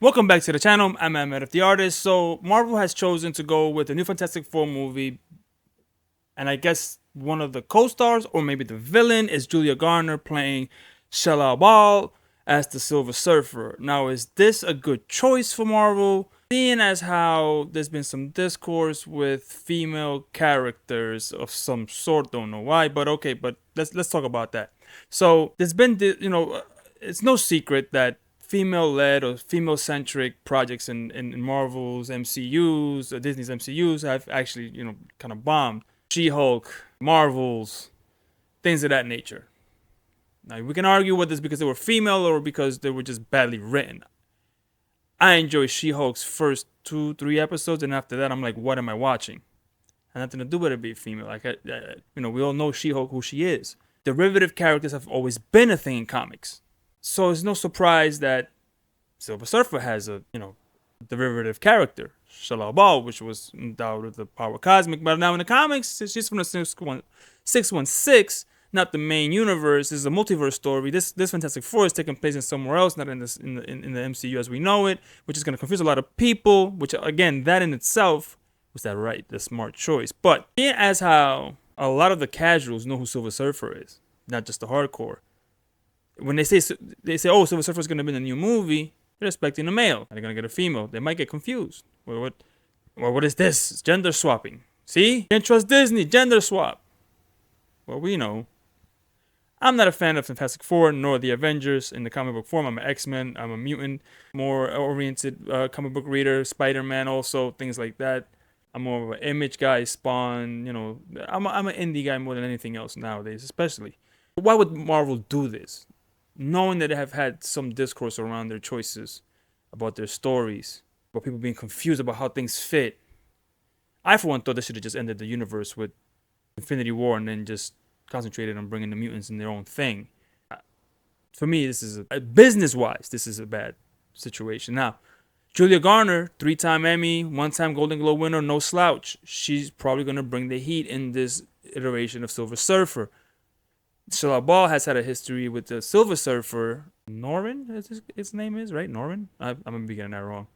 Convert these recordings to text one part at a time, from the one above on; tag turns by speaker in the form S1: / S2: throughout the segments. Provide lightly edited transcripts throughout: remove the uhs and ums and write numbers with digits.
S1: Welcome back to the channel. I'm Ahmed the Artist. So Marvel has chosen to go with the new Fantastic Four movie, and I guess one of the co-stars or maybe the villain is Julia Garner playing Shella Ball as the Silver Surfer. Now, is this a good choice for Marvel? Seeing as how there's been some discourse with female characters of some sort, don't know why, but okay, but let's talk about that. So there's been it's no secret that female-led or female-centric projects in Marvel's MCUs or Disney's MCUs have actually kind of bombed. She-Hulk, Marvels, things of that nature. Now we can argue whether it's because they were female or because they were just badly written. I enjoy She-Hulk's first 2-3 episodes, and after that I'm like, what am I watching? Had nothing to do with it being female. Like we all know She-Hulk who she is. Derivative characters have always been a thing in comics. So it's no surprise that Silver Surfer has a, derivative character, Shella Ball, which was endowed with the power cosmic. But now in the comics, she's from the 616, not the main universe. This is a multiverse story. This Fantastic Four is taking place in somewhere else, not in the MCU as we know it, which is going to confuse a lot of people. Which again, that in itself was the smart choice. But as how a lot of the casuals know who Silver Surfer is, not just the hardcore. When they say, oh, Silver Surfer is going to be in a new movie, they're expecting a male. They're going to get a female. They might get confused. What is this? It's gender swapping. See? Can't trust Disney. Gender swap. Well, we know. I'm not a fan of Fantastic Four nor the Avengers in the comic book form. I'm an X-Men. I'm a mutant, more oriented comic book reader. Spider-Man also, things like that. I'm more of an Image guy, Spawn. I'm an indie guy more than anything else nowadays, especially. Why would Marvel do this? Knowing that they have had some discourse around their choices, about their stories, about people being confused about how things fit. I, for one, thought they should have just ended the universe with Infinity War and then just concentrated on bringing the mutants in their own thing. For me, this is business-wise, this is a bad situation. Now, Julia Garner, 3-time Emmy, 1-time Golden Globe winner, no slouch. She's probably going to bring the heat in this iteration of Silver Surfer. Shella Ball has had a history with the Silver Surfer, Norrin, his name is, right? Norrin? I'm going to be getting that wrong.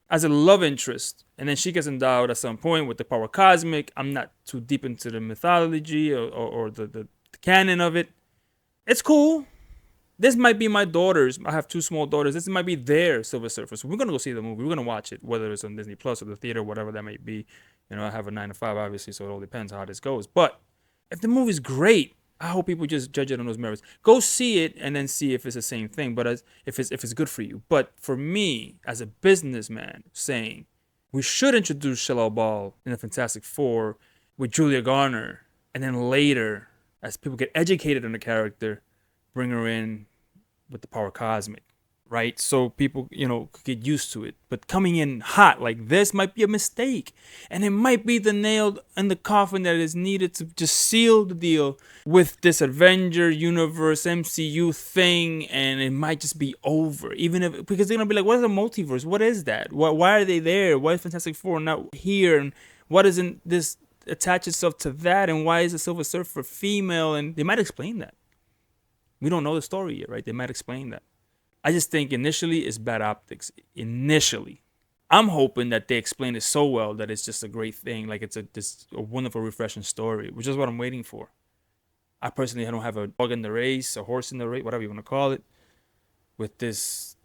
S1: As a love interest. And then she gets endowed at some point with the power cosmic. I'm not too deep into the mythology or the canon of it. It's cool. This might be my daughters. I have 2 small daughters. This might be their Silver Surfer. So we're going to go see the movie. We're going to watch it, whether it's on Disney Plus or the theater, whatever that may be. I have a 9 to 5, obviously, so it all depends how this goes. But if the movie's great, I hope people just judge it on those merits. Go see it and then see if it's the same thing, but if it's good for you. But for me, as a businessman, saying we should introduce Shella Ball in the Fantastic Four with Julia Garner, and then later, as people get educated on the character, bring her in with the power cosmic, right? So people, could get used to it. But coming in hot like this might be a mistake. And it might be the nail in the coffin that is needed to just seal the deal with this Avenger Universe MCU thing. And it might just be over. Because they're going to be like, what is a multiverse? What is that? Why are they there? Why is Fantastic Four not here? And why doesn't this attach itself to that? And why is the Silver Surfer female? And they might explain that. We don't know the story yet, right? They might explain that. I just think initially it's bad optics. Initially. I'm hoping that they explain it so well that it's just a great thing. Like it's a wonderful, refreshing story, which is what I'm waiting for. I personally don't have a dog in the race, a horse in the race, whatever you want to call it, with this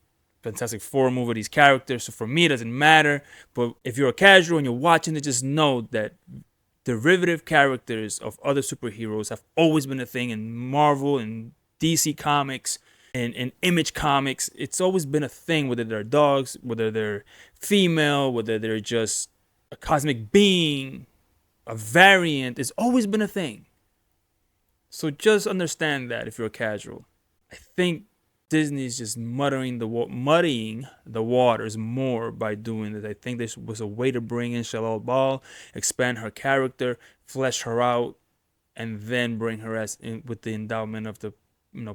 S1: Fantastic Four movie, these characters. So for me, it doesn't matter. But if you're a casual and you're watching it, just know that derivative characters of other superheroes have always been a thing in Marvel and DC Comics. In Image Comics, it's always been a thing, whether they're dogs, whether they're female, whether they're just a cosmic being, a variant. It's always been a thing. So just understand that if you're a casual. I think Disney's just muddying the waters more by doing this. I think this was a way to bring in Shella Ball, expand her character, flesh her out, and then bring her as in with the endowment of the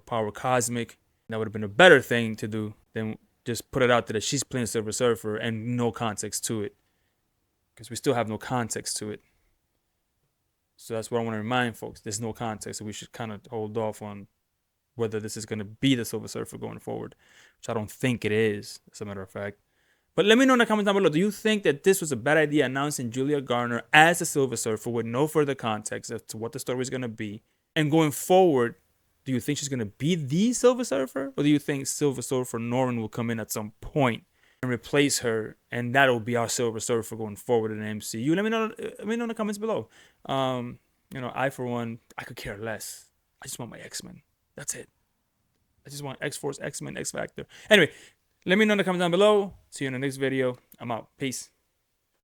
S1: power cosmic. That would have been a better thing to do than just put it out there that she's playing Silver Surfer and no context to it. Because we still have no context to it. So that's what I want to remind folks. There's no context, so we should kind of hold off on whether this is going to be the Silver Surfer going forward, which I don't think it is, as a matter of fact. But let me know in the comments down below. Do you think that this was a bad idea, announcing Julia Garner as the Silver Surfer with no further context as to what the story is going to be? And going forward, do you think she's going to be the Silver Surfer? Or do you think Silver Surfer Norman will come in at some point and replace her, and that'll be our Silver Surfer going forward in the MCU? Let me know in the comments below. I, for one, I could care less. I just want my X-Men. That's it. I just want X-Force, X-Men, X-Factor. Anyway, let me know in the comments down below. See you in the next video. I'm out. Peace.